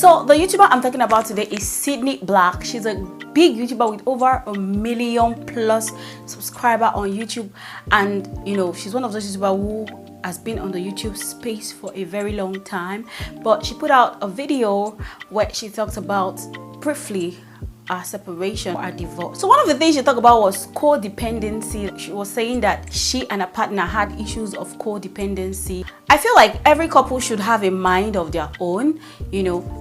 So the YouTuber I'm talking about today is Cydnee Black. She's a big YouTuber with over 1 million plus subscribers on YouTube, and she's one of those YouTubers who has been on the YouTube space for a very long time. But she put out a video where she talks about briefly our separation, our divorce. So one of the things she talked about was codependency. She was saying that she and her partner had issues of codependency. I feel like every couple should have a mind of their own,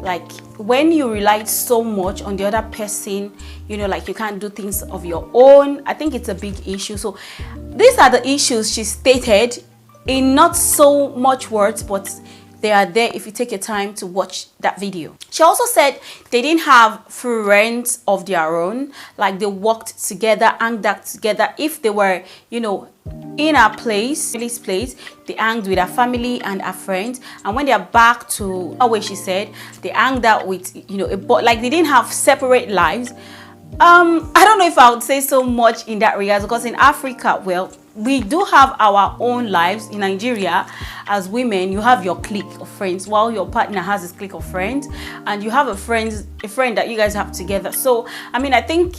like when you rely so much on the other person, like you can't do things of your own. I think it's a big issue. So these are the issues she stated in not so much words, but they are there if you take your time to watch that video. She also said they didn't have friends of their own, like they worked together, hanged out together. If they were, in a place, they hanged with her family and her friends, and when they are back to her way, she said they hanged out with, like they didn't have separate lives. I don't know if I would say so much in that regard, because in Africa, well, we do have our own lives. In Nigeria, as women, you have your clique of friends, while your partner has his clique of friends, and you have a friend that you guys have together. So I think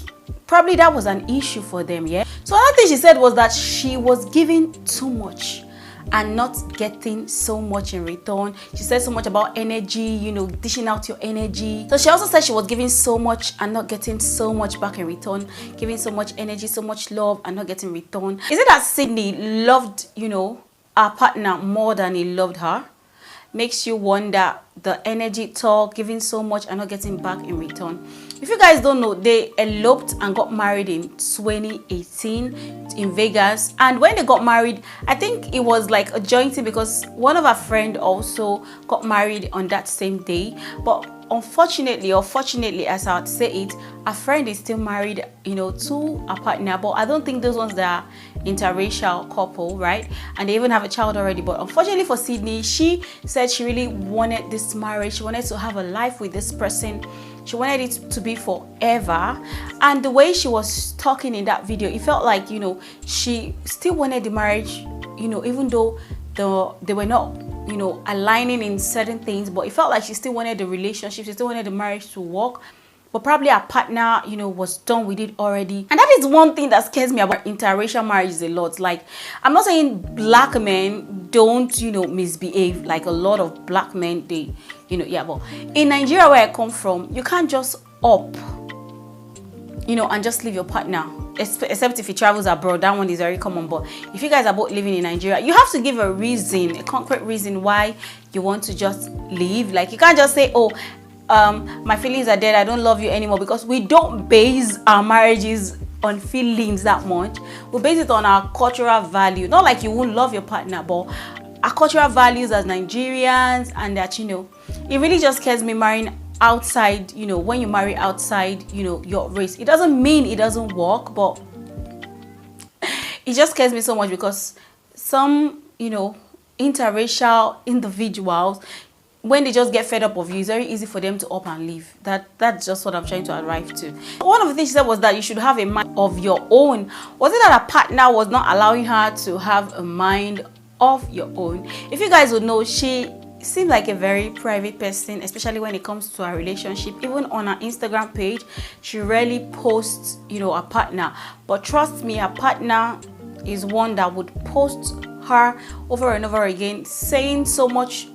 probably that was an issue for them. Yeah. So another thing she said was that she was giving too much and not getting so much in return. She said so much about energy, dishing out your energy. So she also said she was giving so much and not getting so much back in return, giving so much energy, so much love and not getting return. Is it that Cydnee loved, her partner more than he loved her? Makes you wonder the energy talk, giving so much and not getting back in return. If you guys don't know, they eloped and got married in 2018 in Vegas. And when they got married, I think it was like a joint thing, because one of our friends also got married on that same day. But unfortunately, or fortunately, as I would say it, a friend is still married, to a partner. But I don't think those ones that are interracial couple, right? And they even have a child already. But unfortunately for Cydnee, she said she really wanted this marriage. She wanted to have a life with this person. She wanted it to be forever. And the way she was talking in that video, it felt like, she still wanted the marriage, even though they were not, aligning in certain things, but it felt like she still wanted the relationship, she still wanted the marriage to work. But probably her partner, was done with it already. And that is one thing that scares me about interracial marriages a lot. Like, I'm not saying black men don't, misbehave. Like a lot of black men, they, but in Nigeria, where I come from, you can't just up, and just leave your partner. Except if he travels abroad, that one is very common. But if you guys are both living in Nigeria, you have to give a reason, a concrete reason why you want to just leave. Like, you can't just say, oh, my feelings are dead, I don't love you anymore, because we don't base our marriages on feelings that much. We base it on our cultural value. Not like you won't love your partner, but our cultural values as Nigerians, and that, it really just scares me marrying outside, when you marry outside, your race. It doesn't mean it doesn't work, but it just scares me so much, because some, interracial individuals, when they just get fed up of you, it's very easy for them to up and leave. That's just what I'm trying to arrive to. One of the things she said was that you should have a mind of your own. Was it that her partner was not allowing her to have a mind of your own? If you guys would know, she seems like a very private person, especially when it comes to her relationship. Even on her Instagram page, she rarely posts, her partner. But trust me, her partner is one that would post her over and over again, saying so much,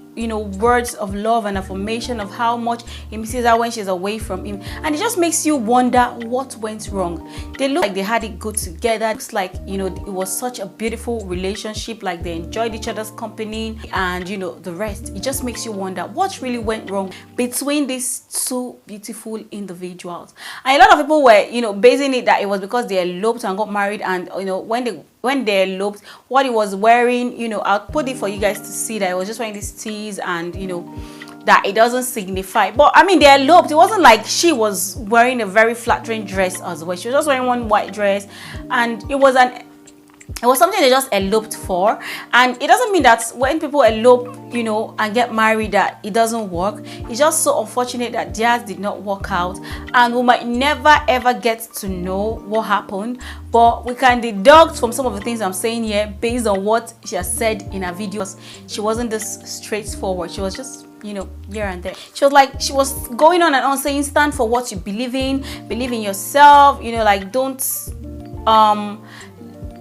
words of love and affirmation of how much he misses her when she's away from him. And it just makes you wonder what went wrong. They look like they had it good together. It looks like, it was such a beautiful relationship, like they enjoyed each other's company and, the rest. It just makes you wonder what really went wrong between these two beautiful individuals. And a lot of people were, basing it that it was because they eloped and got married, and, when they eloped, what he was wearing, I'll put it for you guys to see that he was just wearing these tees, and that it doesn't signify. But they eloped. It wasn't like she was wearing a very flattering dress as well. She was just wearing one white dress, and it was something they just eloped for. And it doesn't mean that when people elope, and get married, that it doesn't work. It's just so unfortunate that theirs did not work out, and we might never ever get to know what happened. But we can deduct from some of the things I'm saying here based on what she has said in her videos. She wasn't this straightforward. She was just you know, here and there. She was like, she was going on and on saying, stand for what you believe in yourself, you know, like don't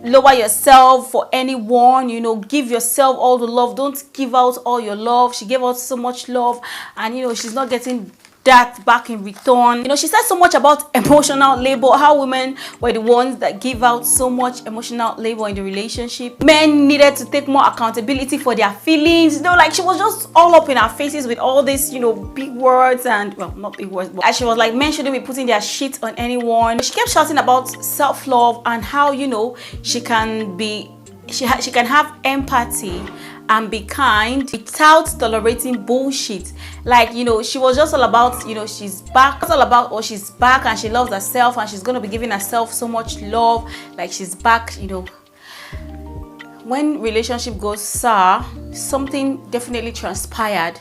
lower yourself for anyone, you know, give yourself all the love, don't give out all your love. She gave out so much love, and you know, she's not getting that back in return. You know, she said so much about emotional labor, how women were the ones that give out so much emotional labor in the relationship. Men needed to take more accountability for their feelings. You know, like she was just all up in our faces with all this, you know, big words, and well, not big words, but she was like, men shouldn't be putting their shit on anyone. She kept shouting about self-love and how, you know, she can have empathy and be kind without tolerating bullshit. Like, you know, she was just all about, you know, she's back. It's all about, oh, she's back and she loves herself and she's gonna be giving herself so much love. Like, she's back, you know. When relationship goes sour, something definitely transpired.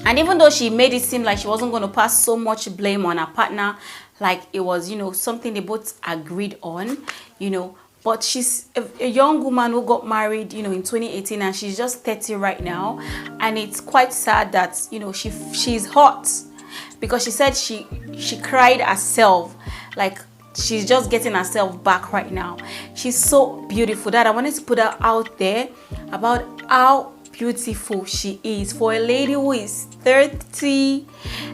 And even though she made it seem like she wasn't going to pass so much blame on her partner, like it was, you know, something they both agreed on, you know. But she's a young woman who got married, you know, in 2018, and she's just 30 right now. And it's quite sad that, you know, she's hot because she said she cried herself. Like, she's just getting herself back right now. She's so beautiful that I wanted to put her out there about how beautiful she is for a lady who is 30.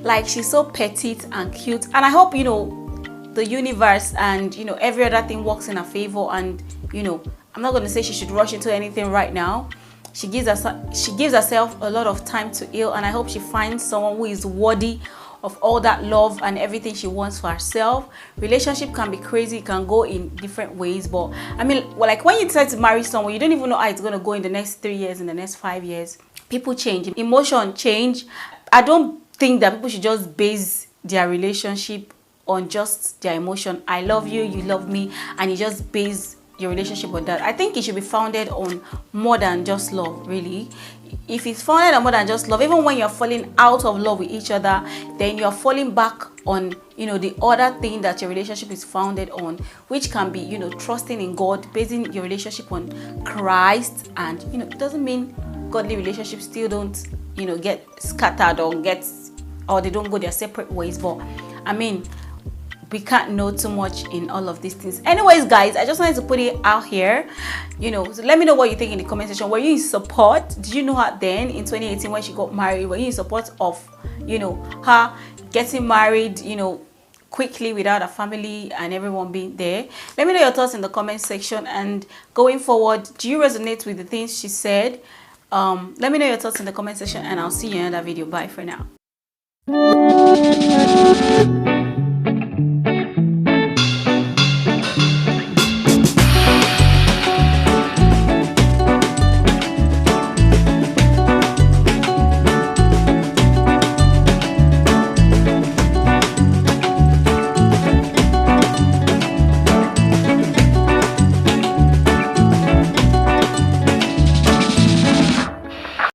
Like, she's so petite and cute. And I hope, you know, the universe and, you know, every other thing works in her favor. And, you know, I'm not going to say she should rush into anything right now. She gives herself a lot of time to heal, and I hope she finds someone who is worthy of all that love and everything she wants for herself. Relationship can be crazy, it can go in different ways, but I mean, well, like when you decide to marry someone, you don't even know how it's going to go in the next 3 years, in the next 5 years. People change, emotion change. I don't think that people should just base their relationship on just their emotion. I love you, you love me, and you just base your relationship on that. I think it should be founded on more than just love, really. If it's founded on more than just love, even when you're falling out of love with each other, then you're falling back on, you know, the other thing that your relationship is founded on, which can be, you know, trusting in God, basing your relationship on Christ. And, you know, it doesn't mean godly relationships still don't, you know, get scattered or they don't go their separate ways. But I mean, we can't know too much in all of these things. Anyways, guys, I just wanted to put it out here, you know. So let me know what you think in the comment section. Were you in support? Did you know her then in 2018 when she got married? Were you in support of, you know, her getting married, you know, quickly without a family and everyone being there? Let me know your thoughts in the comment section. And going forward, do you resonate with the things she said? Let me know your thoughts in the comment section, and I'll see you in another video. Bye for now.